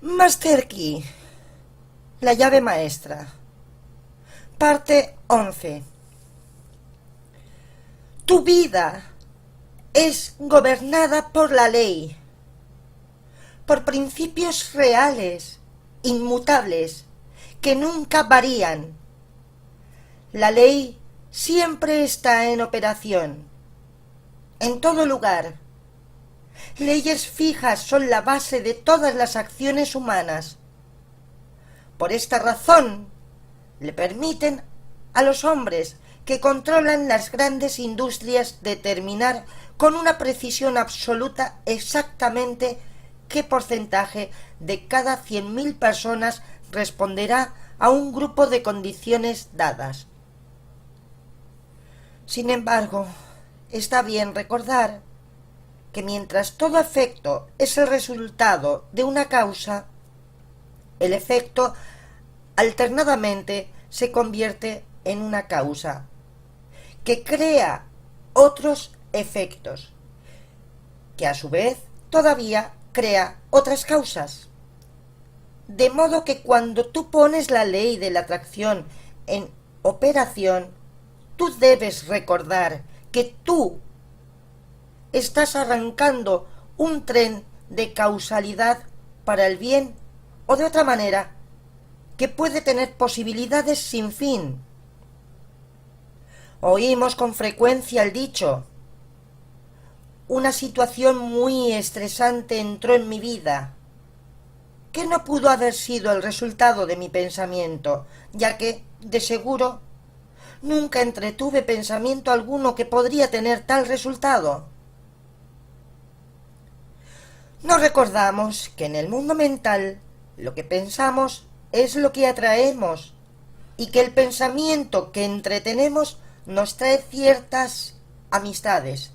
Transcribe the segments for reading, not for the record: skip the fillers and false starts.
Master Key, la llave maestra. Parte 11. Tu vida es gobernada por la ley, por principios reales, inmutables, que nunca varían. La ley siempre está en operación, en todo lugar. Leyes fijas son la base de todas las acciones humanas. Por esta razón, le permiten a los hombres que controlan las grandes industrias determinar con una precisión absoluta exactamente qué porcentaje de cada 100.000 personas responderá a un grupo de condiciones dadas. Sin embargo, está bien recordar que mientras todo efecto es el resultado de una causa, el efecto alternadamente se convierte en una causa que crea otros efectos, que a su vez todavía crea otras causas. De modo que cuando tú pones la ley de la atracción en operación, tú debes recordar que tú estás arrancando un tren de causalidad para el bien o de otra manera que puede tener posibilidades sin fin. Oímos con frecuencia el dicho: una situación muy estresante entró en mi vida, que no pudo haber sido el resultado de mi pensamiento, ya que, de seguro, nunca entretuve pensamiento alguno que podría tener tal resultado. No recordamos que en el mundo mental lo que pensamos es lo que atraemos y que el pensamiento que entretenemos nos trae ciertas amistades,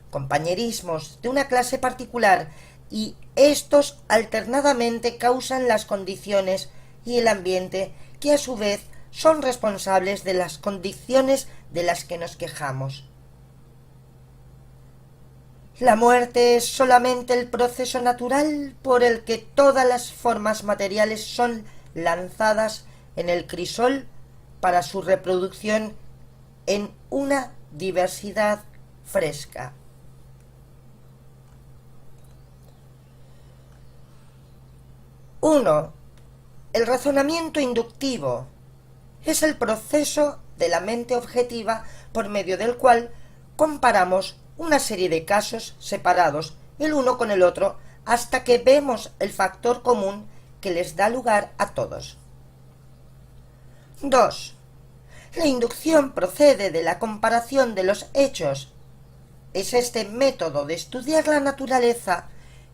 compañerismos de una clase particular, y estos alternadamente causan las condiciones y el ambiente que a su vez son responsables de las condiciones de las que nos quejamos. La muerte es solamente el proceso natural por el que todas las formas materiales son lanzadas en el crisol para su reproducción en una diversidad fresca. 1. El razonamiento inductivo es el proceso de la mente objetiva por medio del cual comparamos una serie de casos separados el uno con el otro hasta que vemos el factor común que les da lugar a todos. 2. La inducción procede de la comparación de los hechos. Es este método de estudiar la naturaleza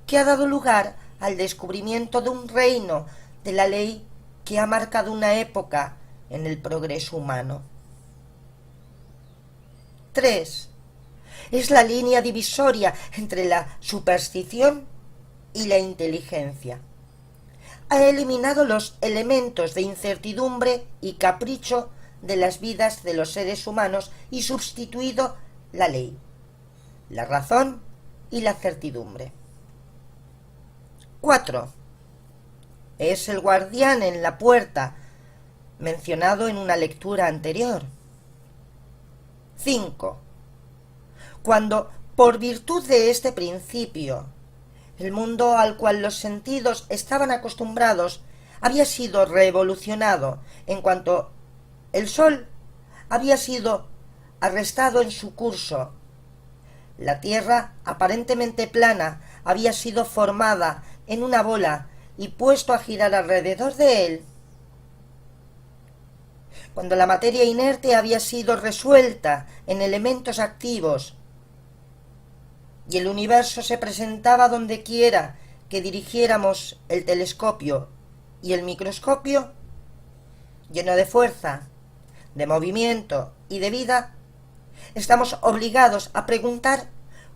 que ha dado lugar al descubrimiento de un reino de la ley que ha marcado una época en el progreso humano. 3. Es la línea divisoria entre la superstición y la inteligencia. Ha eliminado los elementos de incertidumbre y capricho de las vidas de los seres humanos y sustituido la ley, la razón y la certidumbre. 4. Es el guardián en la puerta, mencionado en una lectura anterior. 5. Cuando, por virtud de este principio, el mundo al cual los sentidos estaban acostumbrados había sido revolucionado en cuanto el sol había sido arrestado en su curso, la tierra aparentemente plana había sido formada en una bola y puesto a girar alrededor de él, cuando la materia inerte había sido resuelta en elementos activos y el universo se presentaba donde quiera que dirigiéramos el telescopio y el microscopio, lleno de fuerza, de movimiento y de vida, estamos obligados a preguntar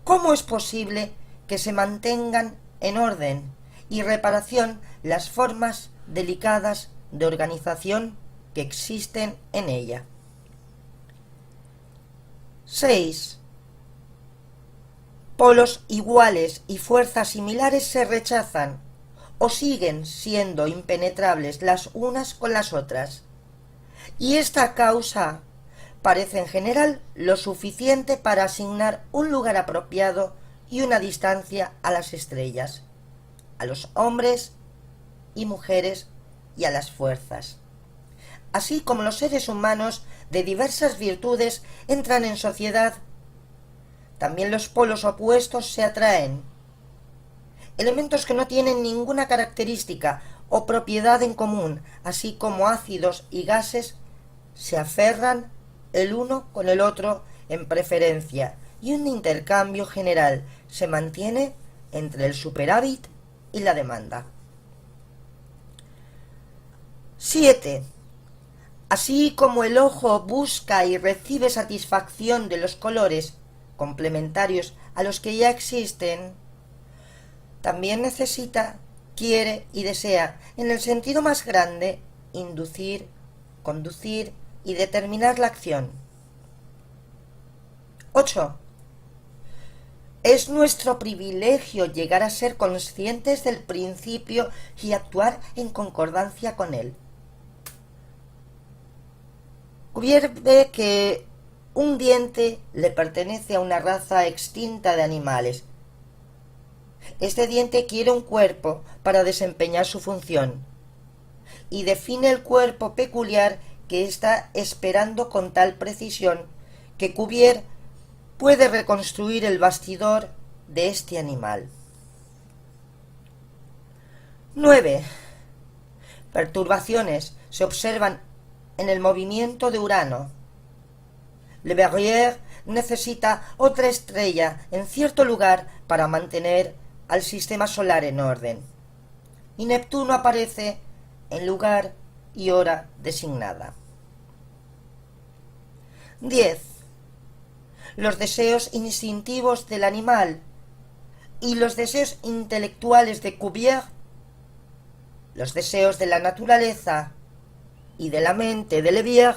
cómo es posible que se mantengan en orden y reparación las formas delicadas de organización que existen en ella. 6. Polos iguales y fuerzas similares se rechazan, o siguen siendo impenetrables las unas con las otras. Y esta causa parece en general lo suficiente para asignar un lugar apropiado y una distancia a las estrellas, a los hombres y mujeres y a las fuerzas. Así como los seres humanos de diversas virtudes entran en sociedad, también los polos opuestos se atraen. Elementos que no tienen ninguna característica o propiedad en común, así como ácidos y gases, se aferran el uno con el otro en preferencia, y un intercambio general se mantiene entre el superávit y la demanda. 7. Así como el ojo busca y recibe satisfacción de los colores complementarios a los que ya existen, también necesita, quiere y desea, en el sentido más grande, inducir, conducir y determinar la acción. 8. Es nuestro privilegio llegar a ser conscientes del principio y actuar en concordancia con él. Cuvier ve que un diente le pertenece a una raza extinta de animales. Este diente quiere un cuerpo para desempeñar su función y define el cuerpo peculiar que está esperando con tal precisión que Cuvier puede reconstruir el bastidor de este animal. 9. Perturbaciones se observan en el movimiento de Urano. Le Verrier necesita otra estrella en cierto lugar para mantener al sistema solar en orden, y Neptuno aparece en lugar y hora designada. 10. Los deseos instintivos del animal y los deseos intelectuales de Cuvier, los deseos de la naturaleza y de la mente de Le Verrier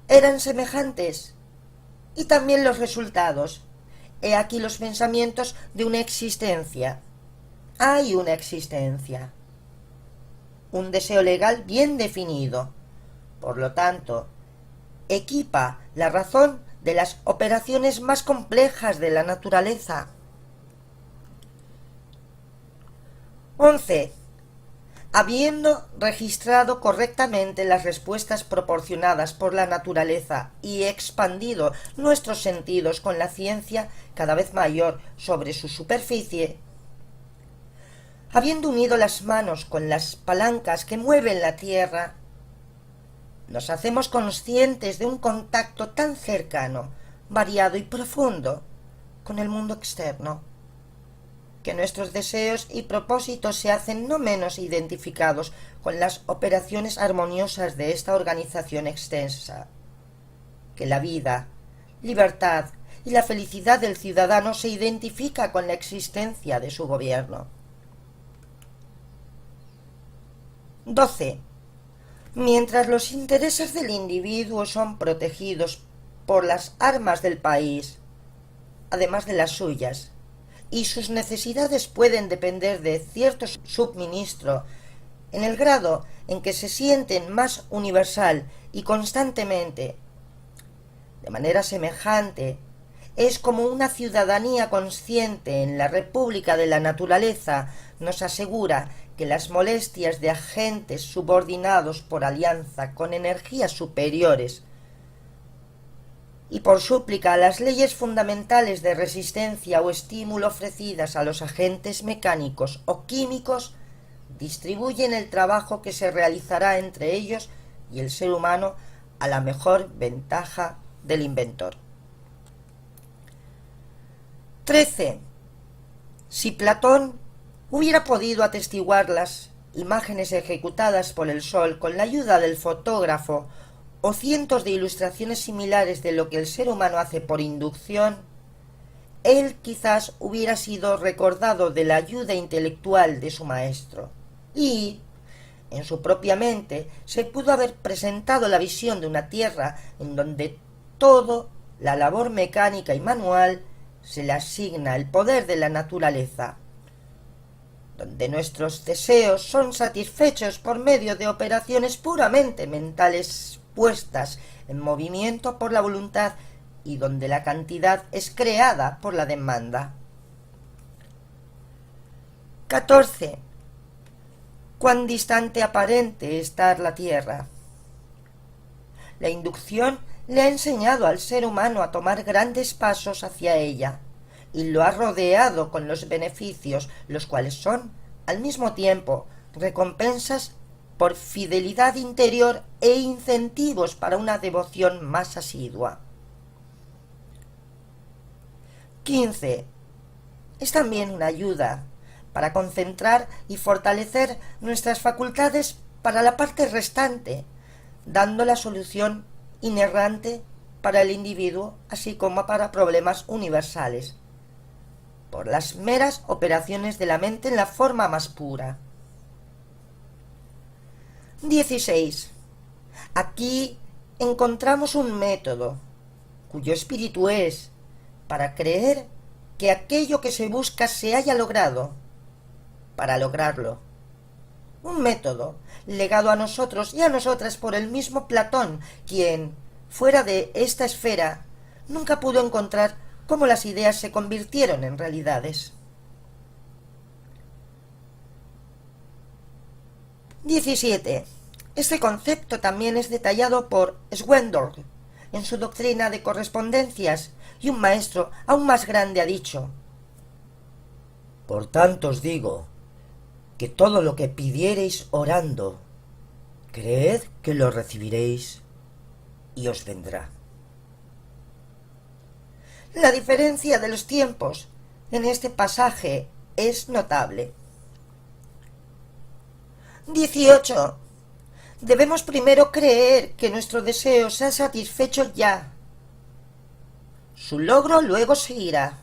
eran semejantes, y también los resultados. He aquí los pensamientos de una existencia. Hay una existencia. Un deseo legal bien definido. Por lo tanto, equipa la razón de las operaciones más complejas de la naturaleza. 11. Habiendo registrado correctamente las respuestas proporcionadas por la naturaleza y expandido nuestros sentidos con la ciencia cada vez mayor sobre su superficie, habiendo unido las manos con las palancas que mueven la tierra, nos hacemos conscientes de un contacto tan cercano, variado y profundo con el mundo externo, que nuestros deseos y propósitos se hacen no menos identificados con las operaciones armoniosas de esta organización extensa, que la vida, libertad y la felicidad del ciudadano se identifica con la existencia de su gobierno. 12. Mientras los intereses del individuo son protegidos por las armas del país, además de las suyas, y sus necesidades pueden depender de cierto suministro, en el grado en que se sienten más universal y constantemente, de manera semejante, es como una ciudadanía consciente en la República de la Naturaleza nos asegura que las molestias de agentes subordinados por alianza con energías superiores y por súplica a las leyes fundamentales de resistencia o estímulo ofrecidas a los agentes mecánicos o químicos distribuyen el trabajo que se realizará entre ellos y el ser humano a la mejor ventaja del inventor. 13. Si Platón hubiera podido atestiguar las imágenes ejecutadas por el Sol con la ayuda del fotógrafo o cientos de ilustraciones similares de lo que el ser humano hace por inducción, él quizás hubiera sido recordado de la ayuda intelectual de su maestro, y, en su propia mente, se pudo haber presentado la visión de una tierra en donde todo, la labor mecánica y manual, se le asigna el poder de la naturaleza, donde nuestros deseos son satisfechos por medio de operaciones puramente mentales puestas en movimiento por la voluntad y donde la cantidad es creada por la demanda. 14. Cuán distante aparente estar la Tierra. La inducción le ha enseñado al ser humano a tomar grandes pasos hacia ella, y lo ha rodeado con los beneficios, los cuales son, al mismo tiempo, recompensas por fidelidad interior e incentivos para una devoción más asidua. 15. Es también una ayuda para concentrar y fortalecer nuestras facultades para la parte restante, dando la solución inerrante para el individuo, así como para problemas universales, por las meras operaciones de la mente en la forma más pura. 16. Aquí encontramos un método, cuyo espíritu es para creer que aquello que se busca se haya logrado, para lograrlo. Un método legado a nosotros y a nosotras por el mismo Platón, quien, fuera de esta esfera, nunca pudo encontrar cómo las ideas se convirtieron en realidades. 17. Este concepto también es detallado por Swendorf en su doctrina de correspondencias, y un maestro aún más grande ha dicho: Por tanto os digo, que todo lo que pidiereis orando, creed que lo recibiréis y os vendrá. La diferencia de los tiempos en este pasaje es notable. 18. Debemos primero creer que nuestro deseo se ha satisfecho ya. Su logro luego seguirá.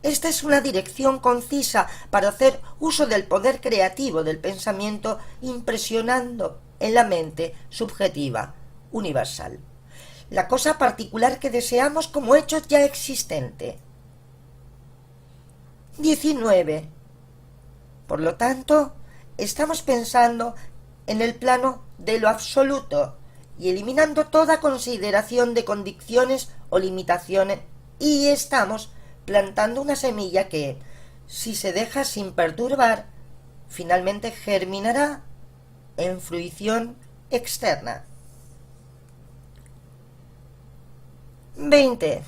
Esta es una dirección concisa para hacer uso del poder creativo del pensamiento, impresionando en la mente subjetiva, universal, la cosa particular que deseamos como hecho ya existente. 19. Por lo tanto, estamos pensando en el plano de lo absoluto y eliminando toda consideración de condiciones o limitaciones, y estamos plantando una semilla que, si se deja sin perturbar, finalmente germinará en fruición externa. 20.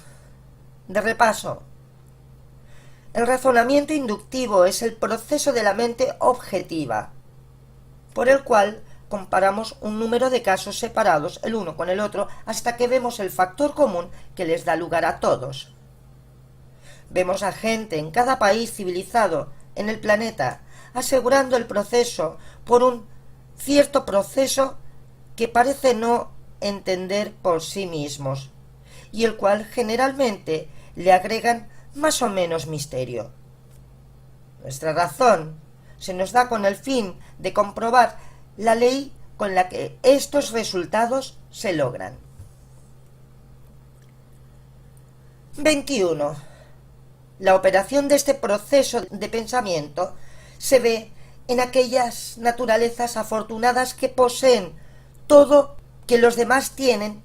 De repaso. El razonamiento inductivo es el proceso de la mente objetiva, por el cual comparamos un número de casos separados el uno con el otro hasta que vemos el factor común que les da lugar a todos. Vemos a gente en cada país civilizado en el planeta asegurando el proceso por un cierto proceso que parece no entender por sí mismos, y el cual generalmente le agregan más o menos misterio. Nuestra razón se nos da con el fin de comprobar la ley con la que estos resultados se logran. 21. La operación de este proceso de pensamiento se ve en aquellas naturalezas afortunadas que poseen todo que los demás tienen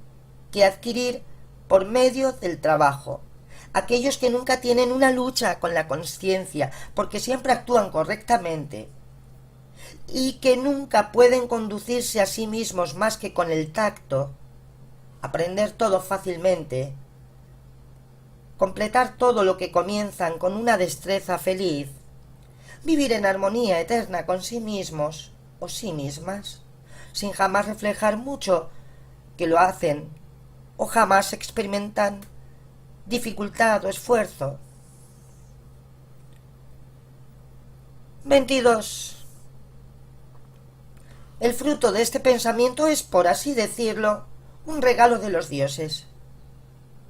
que adquirir por medio del trabajo. Aquellos que nunca tienen una lucha con la conciencia, porque siempre actúan correctamente, y que nunca pueden conducirse a sí mismos más que con el tacto, aprender todo fácilmente, completar todo lo que comienzan con una destreza feliz, vivir en armonía eterna con sí mismos o sí mismas, sin jamás reflejar mucho que lo hacen o jamás experimentan dificultad o esfuerzo. 22. El fruto de este pensamiento es, por así decirlo, un regalo de los dioses.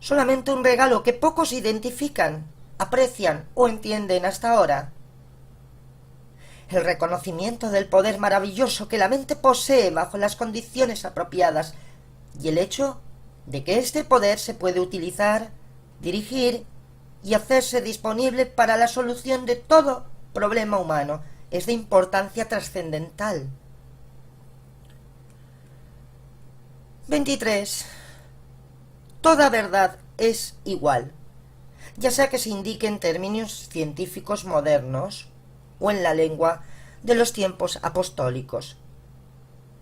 Solamente un regalo que pocos identifican, aprecian o entienden hasta ahora. El reconocimiento del poder maravilloso que la mente posee bajo las condiciones apropiadas y el hecho de que este poder se puede utilizar, dirigir y hacerse disponible para la solución de todo problema humano, es de importancia trascendental. 23. Toda verdad es igual, ya sea que se indique en términos científicos modernos o en la lengua de los tiempos apostólicos.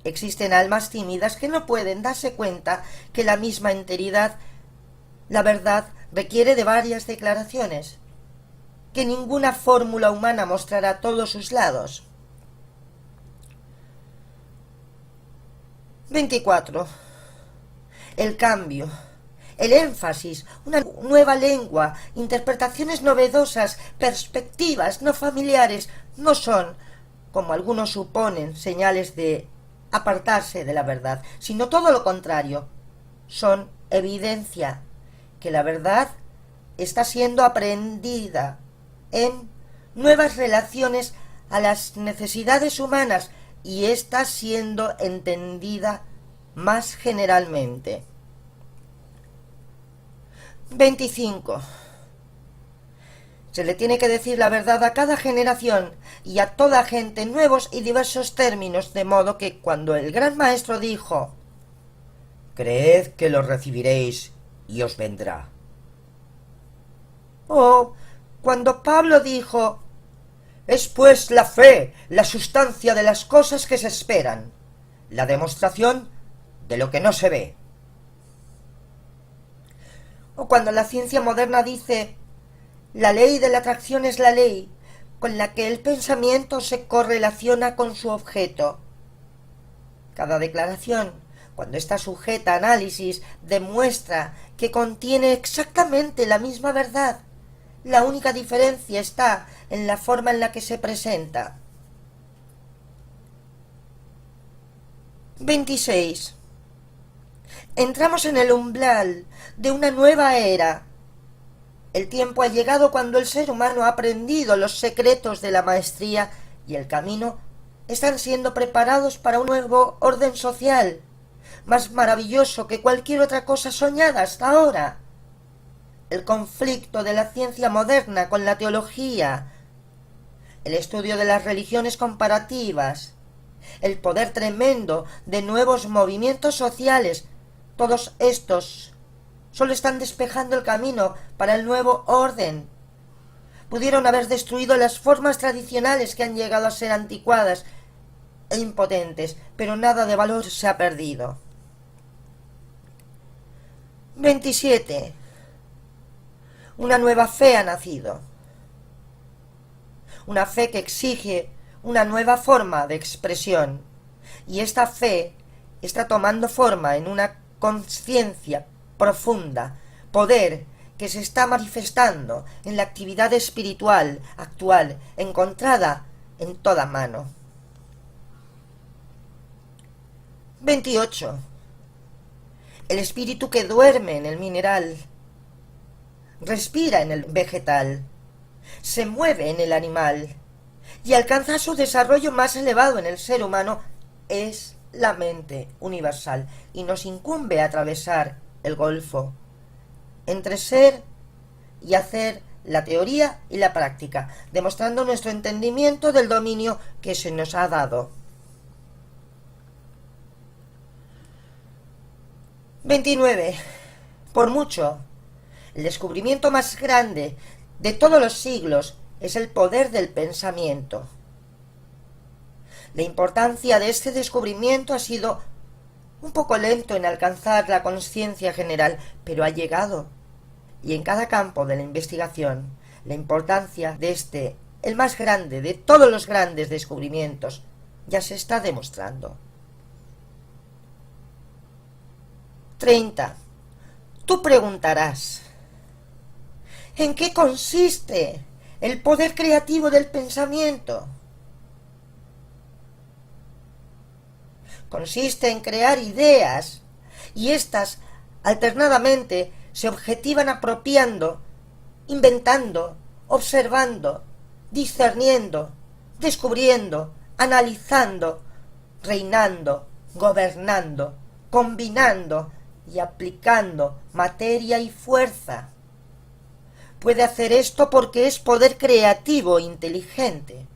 Existen almas tímidas que no pueden darse cuenta que la misma enteridad, la verdad, requiere de varias declaraciones, que ninguna fórmula humana mostrará todos sus lados. 24. El cambio, el énfasis, una nueva lengua, interpretaciones novedosas, perspectivas no familiares, no son, como algunos suponen, señales de apartarse de la verdad, sino todo lo contrario. Son evidencia que la verdad está siendo aprendida en nuevas relaciones a las necesidades humanas y está siendo entendida más generalmente. 25. Se le tiene que decir la verdad a cada generación y a toda gente en nuevos y diversos términos, de modo que cuando el gran maestro dijo: creed que lo recibiréis y os vendrá. O cuando Pablo dijo: es pues la fe, la sustancia de las cosas que se esperan, la demostración de lo que no se ve. O cuando la ciencia moderna dice: la ley de la atracción es la ley con la que el pensamiento se correlaciona con su objeto. Cada declaración, cuando está sujeta a análisis, demuestra que contiene exactamente la misma verdad. La única diferencia está en la forma en la que se presenta. 26. Entramos en el umbral de una nueva era. El tiempo ha llegado cuando el ser humano ha aprendido los secretos de la maestría y el camino están siendo preparados para un nuevo orden social, más maravilloso que cualquier otra cosa soñada hasta ahora. El conflicto de la ciencia moderna con la teología, el estudio de las religiones comparativas, el poder tremendo de nuevos movimientos sociales, todos estos solo están despejando el camino para el nuevo orden. Pudieron haber destruido las formas tradicionales que han llegado a ser anticuadas e impotentes, pero nada de valor se ha perdido. 27. Una nueva fe ha nacido. Una fe que exige una nueva forma de expresión. Y esta fe está tomando forma en una conciencia profunda, poder que se está manifestando en la actividad espiritual actual, encontrada en toda mano. 28. El espíritu que duerme en el mineral, respira en el vegetal, se mueve en el animal y alcanza su desarrollo más elevado en el ser humano, es la mente universal y nos incumbe atravesar el golfo entre ser y hacer, la teoría y la práctica, demostrando nuestro entendimiento del dominio que se nos ha dado. 29. Por mucho, el descubrimiento más grande de todos los siglos es el poder del pensamiento. La importancia de este descubrimiento ha sido un poco lento en alcanzar la conciencia general, pero ha llegado. Y en cada campo de la investigación, la importancia de este, el más grande de todos los grandes descubrimientos, ya se está demostrando. 30. Tú preguntarás: ¿en qué consiste el poder creativo del pensamiento? Consiste en crear ideas, y éstas alternadamente se objetivan apropiando, inventando, observando, discerniendo, descubriendo, analizando, reinando, gobernando, combinando y aplicando materia y fuerza. Puede hacer esto porque es poder creativo e inteligente.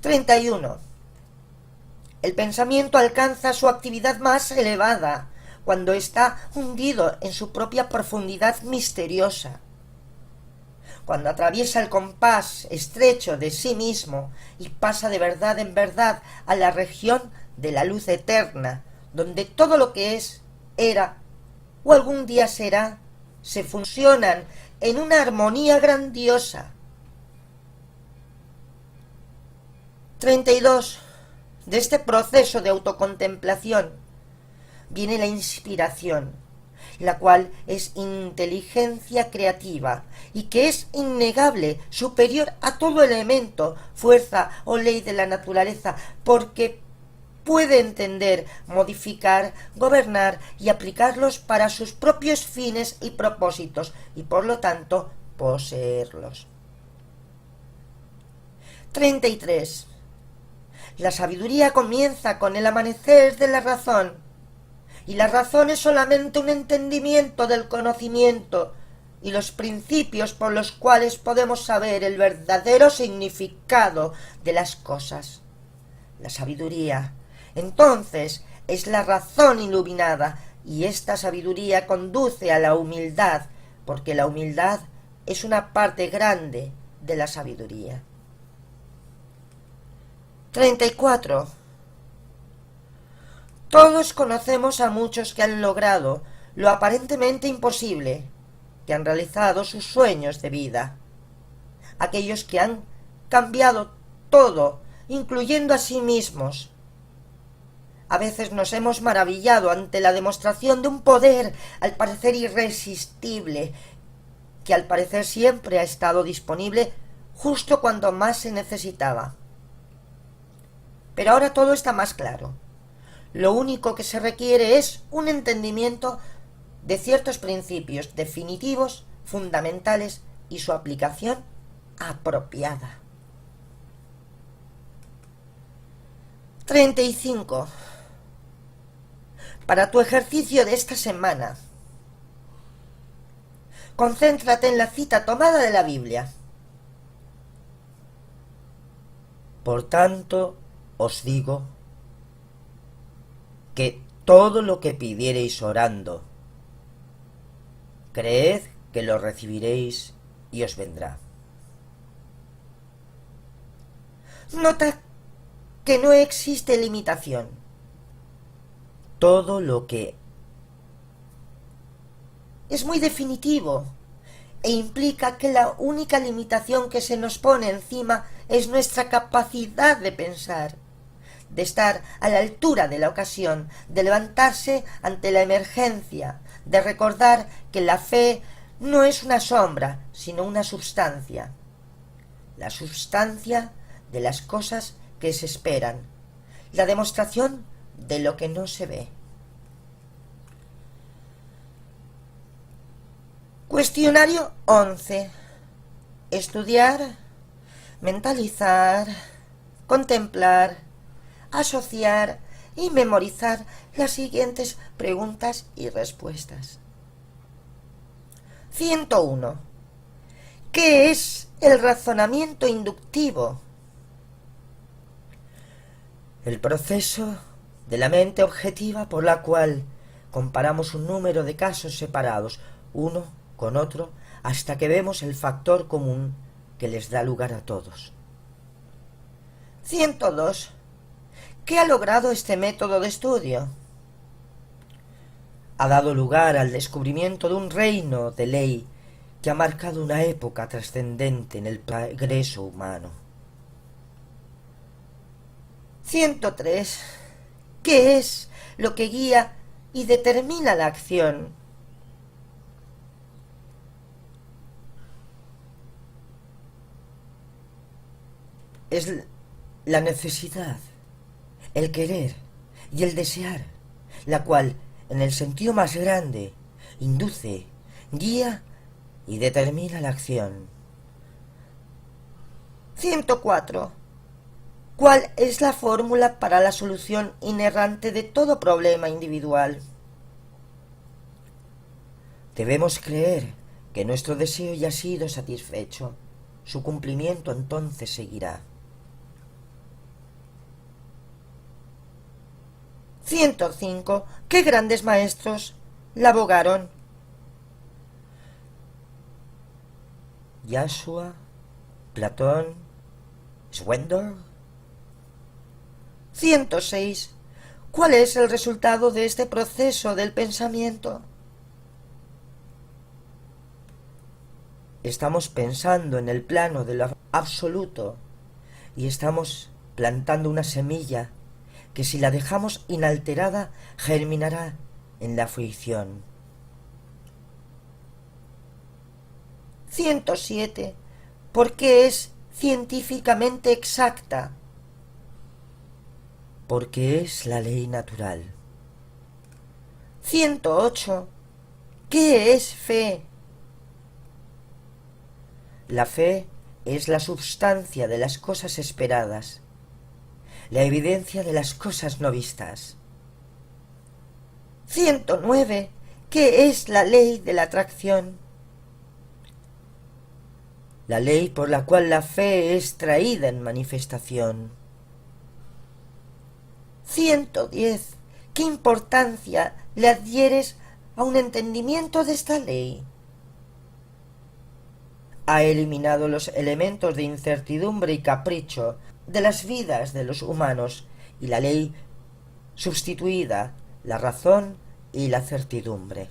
31. El pensamiento alcanza su actividad más elevada cuando está hundido en su propia profundidad misteriosa, cuando atraviesa el compás estrecho de sí mismo y pasa de verdad en verdad a la región de la luz eterna, donde todo lo que es, era o algún día será, se fusionan en una armonía grandiosa. 32. De este proceso de autocontemplación viene la inspiración, la cual es inteligencia creativa y que es innegable, superior a todo elemento, fuerza o ley de la naturaleza, porque puede entender, modificar, gobernar y aplicarlos para sus propios fines y propósitos, y por lo tanto poseerlos. 33. La sabiduría comienza con el amanecer de la razón, y la razón es solamente un entendimiento del conocimiento y los principios por los cuales podemos saber el verdadero significado de las cosas. La sabiduría, entonces, es la razón iluminada, y esta sabiduría conduce a la humildad, porque la humildad es una parte grande de la sabiduría. 34. Todos conocemos a muchos que han logrado lo aparentemente imposible, que han realizado sus sueños de vida. Aquellos que han cambiado todo, incluyendo a sí mismos. A veces nos hemos maravillado ante la demostración de un poder al parecer irresistible, que al parecer siempre ha estado disponible justo cuando más se necesitaba. Pero ahora todo está más claro. Lo único que se requiere es un entendimiento de ciertos principios definitivos, fundamentales y su aplicación apropiada. 35. Para tu ejercicio de esta semana, concéntrate en la cita tomada de la Biblia. Por tanto, os digo que todo lo que pidiereis orando, creed que lo recibiréis y os vendrá. Nota que no existe limitación. Todo lo que es muy definitivo e implica que la única limitación que se nos pone encima es nuestra capacidad de pensar, de estar a la altura de la ocasión, de levantarse ante la emergencia, de recordar que la fe no es una sombra, sino una substancia, la substancia de las cosas que se esperan, la demostración de lo que no se ve. Cuestionario 11. Estudiar, mentalizar, contemplar, asociar y memorizar las siguientes preguntas y respuestas. 101. ¿Qué es el razonamiento inductivo? El proceso de la mente objetiva por la cual comparamos un número de casos separados uno con otro hasta que vemos el factor común que les da lugar a todos. 102. ¿Qué ha logrado este método de estudio? Ha dado lugar al descubrimiento de un reino de ley que ha marcado una época trascendente en el progreso humano. 103. ¿Qué es lo que guía y determina la acción? Es la necesidad, el querer y el desear, la cual, en el sentido más grande, induce, guía y determina la acción. 104. ¿Cuál es la fórmula para la solución inerrante de todo problema individual? Debemos creer que nuestro deseo ya ha sido satisfecho. Su cumplimiento entonces seguirá. 105. ¿Qué grandes maestros la abogaron? Joshua, Platón, Swindoll. 106. ¿Cuál es el resultado de este proceso del pensamiento? Estamos pensando en el plano de lo absoluto y estamos plantando una semilla que, si la dejamos inalterada, germinará en la fricción. 107. ¿Por qué es científicamente exacta? Porque es la ley natural. 108. ¿Qué es fe? La fe es la substancia de las cosas esperadas, la evidencia de las cosas no vistas. 109. ¿Qué es la ley de la atracción? La ley por la cual la fe es traída en manifestación. 110. ¿Qué importancia le adhieres a un entendimiento de esta ley? Ha eliminado los elementos de incertidumbre y capricho de las vidas de los humanos, y la ley sustituida la razón y la certidumbre.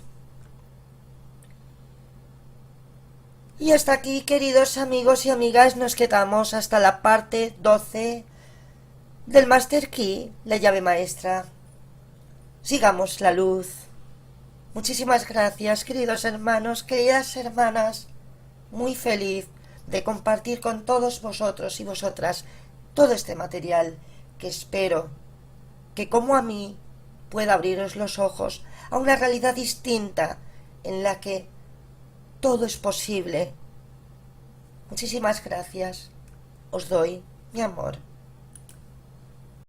Y hasta aquí, queridos amigos y amigas, nos quedamos hasta la parte 12 del Master Key, la llave maestra. Sigamos la luz. Muchísimas gracias, queridos hermanos, queridas hermanas. Muy feliz de compartir con todos vosotros y vosotras todo este material, que espero que, como a mí, pueda abriros los ojos a una realidad distinta en la que todo es posible. Muchísimas gracias. Os doy mi amor.